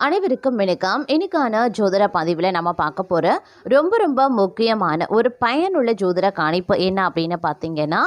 அனைவருக்கும் வணக்கம். இன்னைக்கான ஜோதிட பதிவில் நம்ம பார்க்க போகிற ரொம்ப முக்கியமான ஒரு பயனுள்ள ஜோதிட கணிப்பு என்ன அப்படின்னு பார்த்தீங்கன்னா,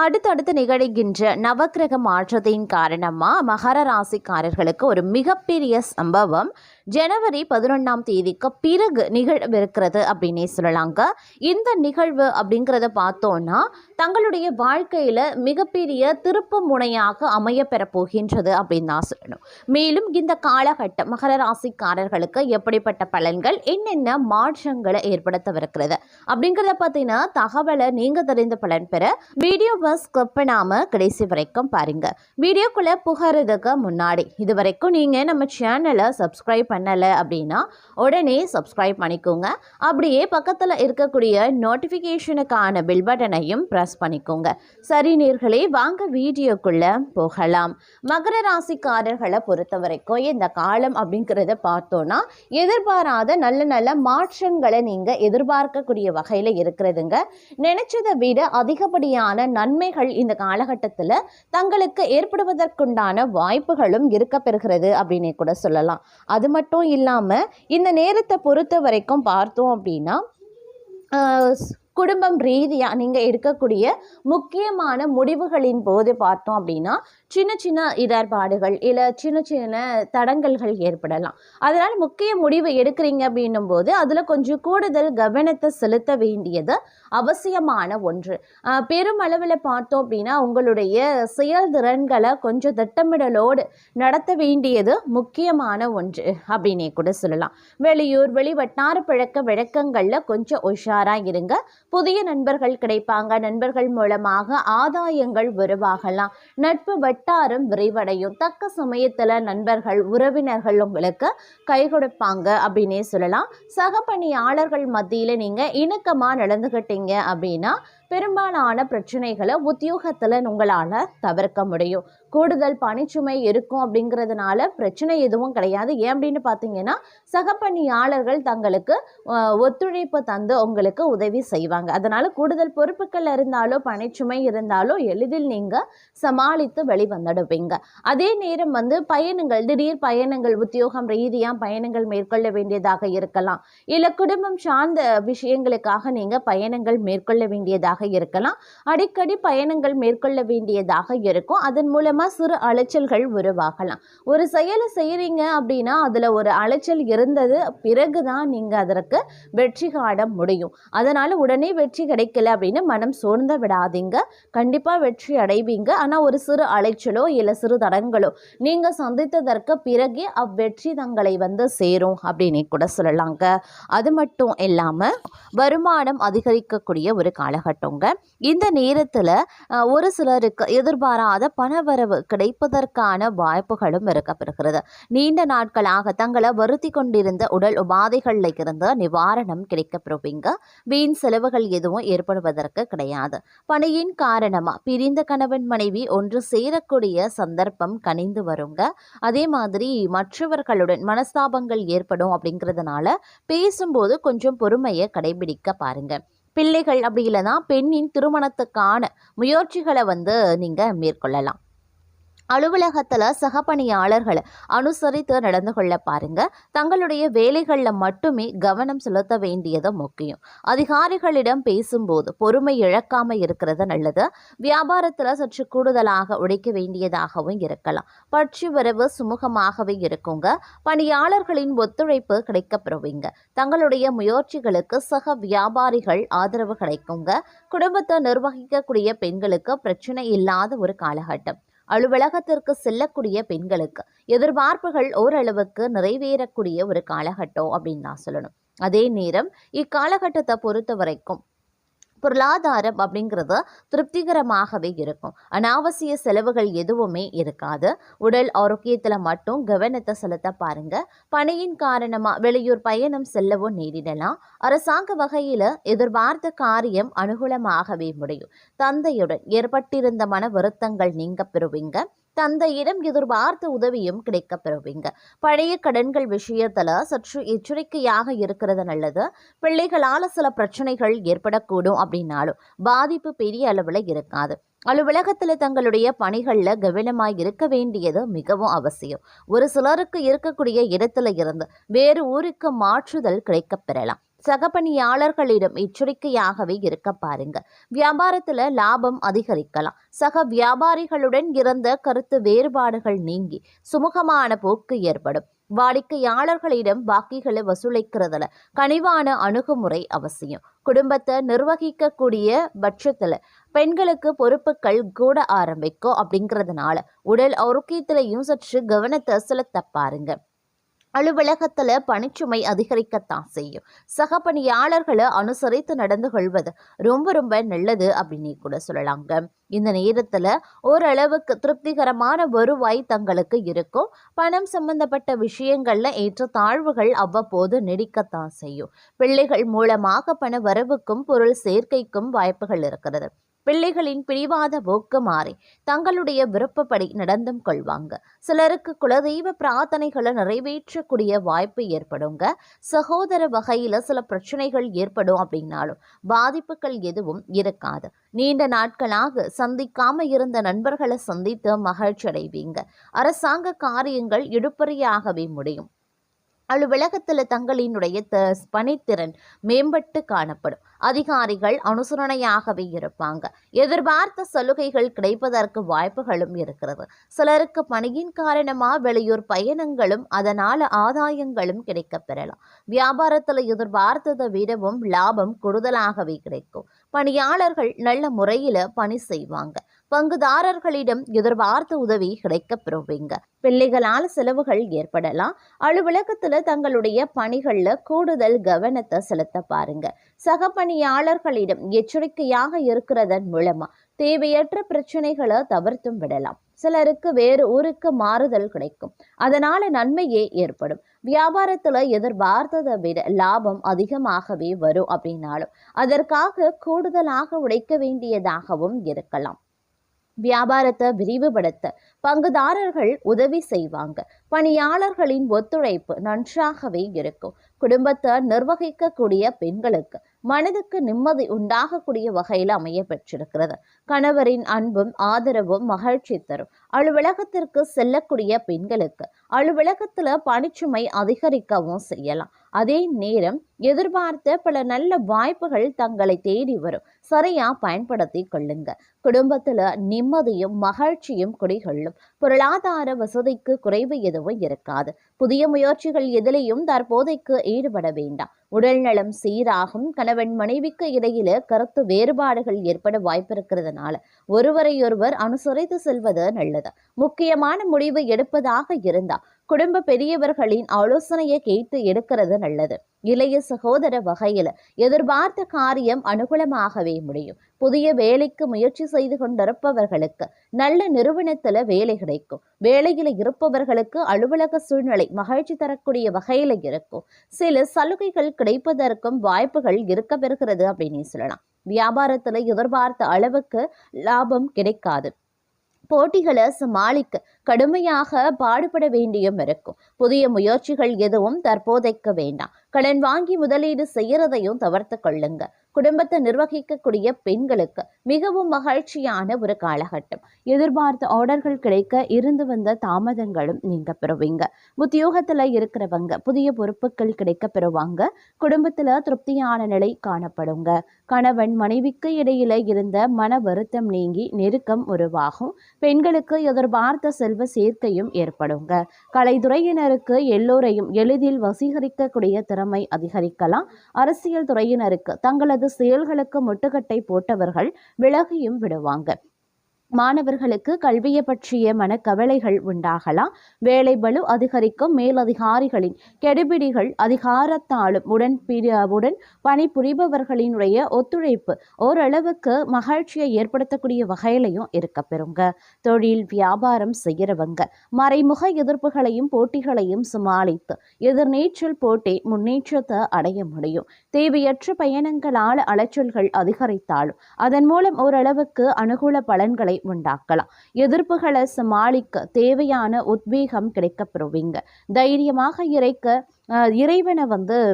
அடுத்தடுத்து நிகழ்கின்ற நவக்கிரக மாற்றத்தின் காரணமாக மகர ராசிக்காரர்களுக்கு ஒரு மிகப்பெரிய சம்பவம் ஜனவரி 11ஆம் தேதிக்கு பிறகு நிகழவிருக்கிறது அப்படின்னே சொல்லலாங்க. இந்த நிகழ்வு அப்படிங்கிறத பார்த்தோன்னா தங்களுடைய வாழ்க்கையில் மிகப்பெரிய திருப்பு முனையாக அமையப்பெற போகின்றது அப்படின்னு தான் சொல்லணும். மேலும் இந்த காலகட்டம் மகர ராசிக்காரர்களுக்கு எப்படிப்பட்ட பலன்கள், என்னென்ன மாற்றங்களை ஏற்படுத்தவிருக்கிறது அப்படிங்கிறத பற்றின தகவலை நீங்கள் தெரிந்த பலன் பெற வீடியோவை ஸ்கிப் பண்ணாமல் கடைசி வரைக்கும் பாருங்க. வீடியோக்குள்ளே புகறதுக்கு முன்னாடி இது வரைக்கும் நீங்கள் நம்ம சேனலை சப்ஸ்கிரைப் பண்ணலை அப்படின்னா உடனே சப்ஸ்கிரைப் பண்ணிக்கோங்க. அப்படியே பக்கத்தில் இருக்கக்கூடிய நோட்டிஃபிகேஷனுக்கான பெல் பட்டனையும் ப்ரெஸ் பண்ணிக்கோங்க. சரி நேர்களே, வாங்க வீடியோக்குள்ளே போகலாம். மகர ராசிக்காரர்களை பொறுத்த வரைக்கும் இந்த காலம் அப்படிங்கிறத பார்த்தோன்னா எதிர்பாராத நல்ல மாற்றங்களை நீங்கள் எதிர்பார்க்கக்கூடிய வகையில் இருக்கிறதுங்க. நினைச்சதை விட அதிகப்படியான நன்மைகள் இந்த காலகட்டத்தில் தங்களுக்கு ஏற்படுவதற்குண்டான வாய்ப்புகளும் இருக்க பெறுகிறது அப்படின்னே கூட சொல்லலாம். அது மட்டும் இல்லாமல் இந்த நேரத்தை பொறுத்த வரைக்கும் பார்த்தோம் அப்படின்னா குடும்பம் ரீதியாக நீங்கள் எடுக்கக்கூடிய முக்கியமான முடிவுகளின் போது பார்த்தோம் அப்படின்னா சின்ன இடர்பாடுகள் இல்லை சின்ன தடங்கல்கள் ஏற்படலாம். அதனால் முக்கிய முடிவு எடுக்கிறீங்க அப்படின்னும் போது அதில் கொஞ்சம் கூடுதல் கவனத்தை செலுத்த வேண்டியது அவசியமான ஒன்று. பெருமளவில் பார்த்தோம் அப்படின்னா உங்களுடைய செயல்திறன்களை கொஞ்சம் திட்டமிடலோடு நடத்த வேண்டியது முக்கியமான ஒன்று அப்படின்னே கூட சொல்லலாம். வெளியூர் வெளிவட்டார பழக்க வழக்கங்களில் கொஞ்சம் உஷாராக இருங்க. புதிய நண்பர்கள் கிடைப்பாங்க. நண்பர்கள் மூலமாக ஆதாயங்கள் உருவாகலாம். நட்பு வட்டாரம் விரிவடையும். தக்க சமயத்தில் நண்பர்கள் உறவினர்கள் உங்களுக்கு கை கொடுப்பாங்க அப்படின்னே சொல்லலாம். சக பணியாளர்கள் மத்தியில் நீங்கள் இணக்கமாக நடந்துக்கிட்டீங்க அப்படின்னா பெரும்பாலான பிரச்சனைகளை உத்தியோகத்தில் உங்களால் தவிர்க்க முடியும். கூடுதல் பணிச்சுமை இருக்கும் அப்படிங்கிறதுனால பிரச்சனை எதுவும் கிடையாது. ஏன் அப்படின்னு பார்த்தீங்கன்னா சக பணியாளர்கள் தங்களுக்கு ஒத்துழைப்பு தந்து உங்களுக்கு உதவி செய்வாங்க. அதனால் கூடுதல் பொறுப்புகள் இருந்தாலோ பணிச்சுமை இருந்தாலோ எளிதில் நீங்கள் சமாளித்து வெளிவந்துடுவீங்க. அதே நேரம் பயணங்கள், திடீர் பயணங்கள், உத்தியோகம் ரீதியாக பயணங்கள் மேற்கொள்ள வேண்டியதாக இருக்கலாம். இல்லை குடும்பம் சார்ந்த விஷயங்களுக்காக நீங்கள் பயணங்கள் மேற்கொள்ள வேண்டியதாக இருக்கலாம். அடிக்கடி பயணங்கள் மேற்கொள்ள வேண்டியதாக இருக்கும். அதன் மூலமா சிறு அலைச்சல்கள் உருவாகலாம். ஒரு செயலை செய்யறீங்க அப்படின்னா அதுல ஒரு அலைச்சல் இருந்தது பிறகுதான் நீங்க அதற்கு வெற்றி காண முடியும். அதனால உடனே வெற்றி கிடைக்கல அப்படின்னு மனம் சோர்ந்து விடாதீங்க. கண்டிப்பா வெற்றி அடைவீங்க. ஆனா ஒரு சிறு அலைச்சலோ இல்ல சிறு தடங்களோ நீங்க சந்தித்ததற்கு பிறகே அவ்வெற்றி தங்களை சேரும் அப்படின்னு கூட சொல்லலாங்க. அது மட்டும் இல்லாம வருமானம் அதிகரிக்கக்கூடிய ஒரு காலகட்டம். இந்த நேரத்தில் ஒரு சிலருக்கு எதிர்பாராத பணவரவு கிடைப்பதற்கான வாய்ப்புகளும் இருக்கப்பெறுகிறது. நீண்ட நாட்களாக தங்களை வருத்தி கொண்டிருந்த உடல் உபாதைகளில் இருந்து நிவாரணம் கிடைக்கப்பெறுவீங்க. வீண் செலவுகள் எதுவும் ஏற்படுவதற்கு கிடையாது. பணியின் காரணமா பிரிந்த கணவன் மனைவி ஒன்று சேரக்கூடிய சந்தர்ப்பம் கனிந்து வருங்க. அதே மாதிரி மற்றவர்களுடன் மனஸ்தாபங்கள் ஏற்படும் அப்படிங்கிறதுனால பேசும்போது கொஞ்சம் பொறுமையை கடைபிடிக்க பாருங்க. பிள்ளைகள் அப்படி இல்லைன்னா பெண்ணின் திருமணத்துக்கான முயற்சிகளை நீங்கள் மேற்கொள்ளலாம். அலுவலகத்தில் சக பணியாளர்களை அனுசரித்து நடந்து கொள்ள பாருங்க. தங்களுடைய வேலைகளில் மட்டுமே கவனம் செலுத்த வேண்டியது முக்கியம். அதிகாரிகளிடம் பேசும்போது பொறுமை இழக்காம இருக்கிறது நல்லது. வியாபாரத்தில் சற்று கூடுதலாக உழைக்க வேண்டியதாகவும் இருக்கலாம். பட்சி வரவு சுமூகமாகவே இருக்குங்க. பணியாளர்களின் ஒத்துழைப்பு கிடைக்கப்பெறுவீங்க. தங்களுடைய முயற்சிகளுக்கு சக வியாபாரிகள் ஆதரவு கிடைக்குங்க. குடும்பத்தை நிர்வகிக்கக்கூடிய பெண்களுக்கு பிரச்சனை இல்லாத ஒரு காலகட்டம். அலுவலகத்திற்கு செல்லக்கூடிய பெண்களுக்கு எதிர்பார்ப்புகள் ஓரளவுக்கு நிறைவேறக்கூடிய ஒரு காலகட்டம் அப்படின்னு தான் சொல்லணும். அதே நேரம் இக்காலகட்டத்தை பொறுத்த வரைக்கும் பொருளாதாரம் அப்படிங்கிறது திருப்திகரமாகவே இருக்கும். அனாவசிய செலவுகள் எதுவுமே இருக்காது. உடல் ஆரோக்கியத்தில் மட்டும் கவனத்தை செலுத்த பாருங்க. பணியின் காரணமாக வெளியூர் பயணம் செல்லவும் நேரிடலாம். அரசாங்க வகையில் எதிர்பார்த்த காரியம் அனுகூலமாகவே முடியும். தந்தையுடன் ஏற்பட்டிருந்த மன வருத்தங்கள் நீங்க பெறுவீங்க. தந்தையிடம் எதிர்பார்த்த உதவியும் கிடைக்க பெறுவீங்க. பழைய கடன்கள் விஷயத்துல சற்று எச்சரிக்கையாக இருக்கிறது நல்லது. பிள்ளைகளால் சில பிரச்சனைகள் ஏற்படக்கூடும் அப்படின்னாலும் பாதிப்பு பெரிய அளவில் இருக்காது. அலுவலகத்துல தங்களுடைய பணிகள்ல கவனமாய் இருக்க வேண்டியது மிகவும் அவசியம். ஒரு சிலருக்கு இருக்கக்கூடிய இடத்துல இருந்து வேறு ஊருக்கு மாற்றுதல் கிடைக்கப் பெறலாம். சக பணியாளர்களிடம் எச்சரிக்கையாகவே இருக்க பாருங்க. வியாபாரத்துல லாபம் அதிகரிக்கலாம். சக வியாபாரிகளுடன் இருந்த கருத்து வேறுபாடுகள் நீங்கி சுமூகமான போக்கு ஏற்படும். வாடிக்கையாளர்களிடம் பாக்கிகளை வசூலிக்கிறதுல கனிவான அணுகுமுறை அவசியம். குடும்பத்தை நிர்வகிக்கக்கூடிய பட்சத்துல பெண்களுக்கு பொறுப்புகள் கூட ஆரம்பிக்கும். அப்படிங்கிறதுனால உடல் ஆரோக்கியத்திலையும் சற்று கவனத்தை செலுத்த பாருங்க. அலுவலகத்துல பணிச்சுமை அதிகரிக்கத்தான் செய்யும். சக பணியாளர்களை அனுசரித்து நடந்து கொள்வது ரொம்ப ரொம்ப நல்லது அப்படின்னு கூட சொல்லலாங்க. இந்த நேரத்துல ஓரளவுக்கு திருப்திகரமான வருவாய் தங்களுக்கு இருக்கும். பணம் சம்பந்தப்பட்ட விஷயங்கள்ல ஏற்ற தாழ்வுகள் அவ்வப்போது நீடிக்கத்தான் செய்யும். பிள்ளைகள் மூலமாக பண வரவுக்கும் பொருள் சேர்க்கைக்கும் வாய்ப்புகள் இருக்கிறது. பிள்ளைகளின் பிடிவாத போக்கு மாறி தங்களுடைய விருப்பப்படி நடந்தும் கொள்வாங்க. சிலருக்கு குலதெய்வ பிரார்த்தனைகளை நிறைவேற்றக்கூடிய வாய்ப்பு ஏற்படுங்க. சகோதர வகையில சில பிரச்சனைகள் ஏற்படும் அப்படின்னாலும் பாதிப்புகள் எதுவும் இருக்காது. நீண்ட நாட்களாக சந்திக்காம இருந்த நண்பர்களை சந்தித்து மகிழ்ச்சி அடைவீங்க. அரசாங்க காரியங்கள் இழுபறியாகவே முடியும். அலுவலகத்துல தங்களினுடைய பணித்திறன் மேம்பட்டு காணப்படும். அதிகாரிகள் அனுசரணையாகவே இருப்பாங்க. எதிர்பார்த்த சலுகைகள் கிடைப்பதற்கு வாய்ப்புகளும் இருக்கிறது. சிலருக்கு பணியின் காரணமா வெளியூர் பயணங்களும் அதனால ஆதாயங்களும் கிடைக்க பெறலாம். வியாபாரத்துல எதிர்பார்த்ததை விடவும் லாபம் கூடுதலாகவே கிடைக்கும். பணியாளர்கள் நல்ல முறையில பணி செய்வாங்க. பங்குதாரர்களிடம் எதிர்பார்த்த உதவி கிடைக்க பெறுவீங்க. பிள்ளைகளால் செலவுகள் ஏற்படலாம். அலுவலகத்துல தங்களுடைய பணிகள்ல கூடுதல் கவனத்தை செலுத்த பாருங்க. சக பணியாளர்களிடம் எச்சரிக்கையாக இருக்கிறதன் மூலமா தேவையற்ற பிரச்சனைகளை தவிர்த்தும் விடலாம். சிலருக்கு வேறு ஊருக்கு மாறுதல் கிடைக்கும். அதனால நன்மையே ஏற்படும். வியாபாரத்துல எதிர்பார்த்ததை விட லாபம் அதிகமாகவே வரும் அப்படின்னாலும் அதற்காக கூடுதலாக உழைக்க வேண்டியதாகவும் இருக்கலாம். வியாபாரத்தை விரிவுபடுத்த பங்குதாரர்கள் உதவி செய்வாங்க. பணியாளர்களின் ஒத்துழைப்பு நன்றாகவே இருக்கும். குடும்பத்தை நிர்வகிக்கக்கூடிய பெண்களுக்கு மனதுக்கு நிம்மதி உண்டாகக்கூடிய வகையில் அமைய பெற்றிருக்கிறது. கணவரின் அன்பும் ஆதரவும் மகிழ்ச்சி தரும். அலுவலகத்திற்கு செல்லக்கூடிய பெண்களுக்கு அலுவலகத்துல பணிச்சுமை அதிகரிக்கவும் செய்யலாம். அதே நேரம் எதிர்பார்த்த பல நல்ல வாய்ப்புகள் தங்களை தேடி வரும். சரியா பயன்படுத்தி கொள்ளுங்க. குடும்பத்துல நிம்மதியும் மகிழ்ச்சியும் குடிகொள்ளும். பொருளாதார வசதிக்கு குறைவு எதுவும் இருக்காது. புதிய முயற்சிகள் எதிலையும் தற்போதைக்கு ஈடுபட வேண்டாம். உடல் நலம் சீராகும். கணவன் மனைவிக்கு இடையில கருத்து வேறுபாடுகள் ஏற்பட வாய்ப்பு இருக்கிறதுனால ஒருவரையொருவர் அனுசரித்து செல்வது நல்லது. முக்கியமான முடிவு எடுப்பதாக இருந்தா குடும்ப பெரியவர்களின் ஆலோசனையை கேட்டு எடுக்கிறது நல்லது. இளைய சகோதர வகையில எதிர்பார்த்த காரியம் அனுகூலமாகவே முடியும். புதிய வேலைக்கு முயற்சி செய்து கொண்டிருப்பவர்களுக்கு நல்ல நிறுவனத்துல வேலை கிடைக்கும். வேலையில இருப்பவர்களுக்கு அலுவலக சூழ்நிலை மகிழ்ச்சி தரக்கூடிய வகையில இருக்கும். சில சலுகைகள் கிடைப்பதற்கும் வாய்ப்புகள் இருக்க பெறுகிறது அப்படின்னு சொல்லலாம். வியாபாரத்துல எதிர்பார்த்த அளவுக்கு லாபம் கிடைக்காது. போட்டிகளை சமாளிக்க கடுமையாக பாடுபட வேண்டியும் இருக்கும். புதிய முயற்சிகள் எதுவும் தற்போதைக்கு வேண்டாம். கடன் வாங்கி முதலீடு செய்யறதையும் தவிர்த்து கொள்ளுங்க. குடும்பத்தை நிர்வகிக்கக்கூடிய பெண்களுக்கு மிகவும் மகிழ்ச்சியான ஒரு காலகட்டம். எதிர்பார்த்த ஆர்டர்கள் கிடைக்க இருந்து வந்த தாமதங்களும் நீங்க பெறுவீங்க. உத்தியோகத்துல இருக்கிறவங்க புதிய பொறுப்புகள் கிடைக்க பெறுவாங்க. குடும்பத்துல திருப்தியான நிலை காணப்படுங்க. கணவன் மனைவிக்கு இடையில இருந்த மன வருத்தம் நீங்கி நெருக்கம் உருவாகும். பெண்களுக்கு எதிர்பார்த்த செல்வ சேர்க்கையும் ஏற்படுங்க. கலைத்துறையினருக்கு எல்லோரையும் எளிதில் வசீகரிக்கக்கூடிய திறமை அதிகரிக்கலாம். அரசியல் துறையினருக்கு தங்களது செயல்களுக்கு முட்டுக்கட்டை போட்டவர்கள் விலகியும் விடுவாங்க. மாணவர்களுக்கு கல்வியை பற்றிய மனக்கவலைகள் உண்டாகலாம். வேலை பளு அதிகரிக்கும். மேலதிகாரிகளின் கெடுபிடிகள் அதிகாரத்தாலும் உடன் பணிபுரிபவர்களினுடைய ஒத்துழைப்பு ஓரளவுக்கு மகிழ்ச்சியை ஏற்படுத்தக்கூடிய வகையிலையும் இருக்க பெறுங்க. தொழில் வியாபாரம் செய்கிறவங்க மறைமுக எதிர்ப்புகளையும் போட்டிகளையும் சமாளித்து எதிர்நீச்சல் போட்டி முன்னேற்றத்தை அடைய முடியும். தேவையற்ற பயணங்களால் அலைச்சல்கள் அதிகரித்தாலும் அதன் மூலம் ஓரளவுக்கு அனுகூல பலன்களை உண்டாக்கலாம். எதிர்ப்புகளை சமாளிக்க தேவையான உத்வேகம் கிடைக்க பெறுவீங்க. தைரியமாக இறைவனை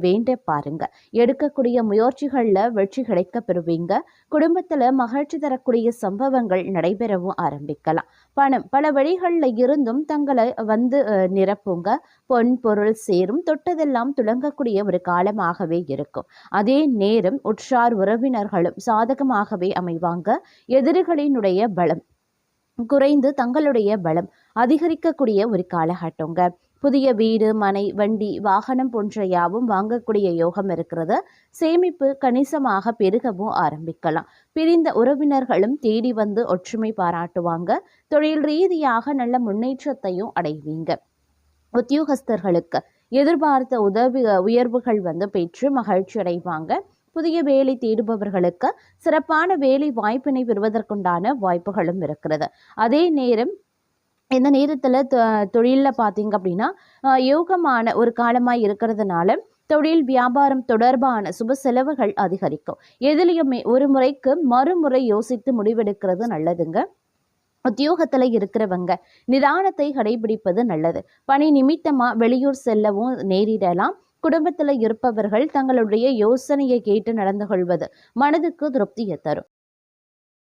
வேண்ட பாருங்க. எடுக்கக்கூடிய முயற்சிகளில் வெற்றி கிடைக்க பெறுவீங்க. குடும்பத்தில் மகிழ்ச்சி தரக்கூடிய சம்பவங்கள் நடைபெறவும் ஆரம்பிக்கலாம். பணம் பல வழிகளில் இருந்தும் தங்களை நிரப்புங்க. பொன் பொருள் சேரும், தொட்டதெல்லாம் துளங்கக்கூடிய ஒரு காலமாகவே இருக்கும். அதே நேரம் உற்றார் உறவினர்களும் சாதகமாகவே அமைவாங்க. எதிரிகளினுடைய பலம் குறைந்து தங்களுடைய பலம் அதிகரிக்கக்கூடிய ஒரு காலகட்டங்க. புதிய வீடு, மனை, வண்டி, வாகனம் போன்ற யாவும் வாங்கக்கூடிய யோகம் இருக்கிறது. சேமிப்பு கணிசமாக பெருகவும் ஆரம்பிக்கலாம். பிரிந்த உறவினர்களும் தேடி ஒற்றுமை பாராட்டுவாங்க. தொழில் ரீதியாக நல்ல முன்னேற்றத்தையும் அடைவீங்க. உத்தியோகஸ்தர்களுக்கு எதிர்பார்த்த உயர்வுகள் பெற்று மகிழ்ச்சி அடைவாங்க. புதிய வேலை தேடுபவர்களுக்கு சிறப்பான வேலை வாய்ப்பினை பெறுவதற்குண்டான வாய்ப்புகளும் இருக்கிறது. அதே நேரம் இந்த நேரத்தில் தொழிலில் பார்த்தீங்க அப்படின்னா யோகமான ஒரு காலமாக இருக்கிறதுனால தொழில் வியாபாரம் தொடர்பான சுப செலவுகள் அதிகரிக்கும். எதிலையுமே ஒரு முறைக்கு மறுமுறை யோசித்து முடிவெடுக்கிறது நல்லதுங்க. உத்தியோகத்தில் இருக்கிறவங்க நிதானத்தை கடைபிடிப்பது நல்லது. பணி நிமித்தமாக வெளியூர் செல்லவும் நேரிடலாம். குடும்பத்தில் இருப்பவர்கள் தங்களுடைய யோசனையை கேட்டு நடந்து கொள்வது மனதுக்கு திருப்தியை தரும்.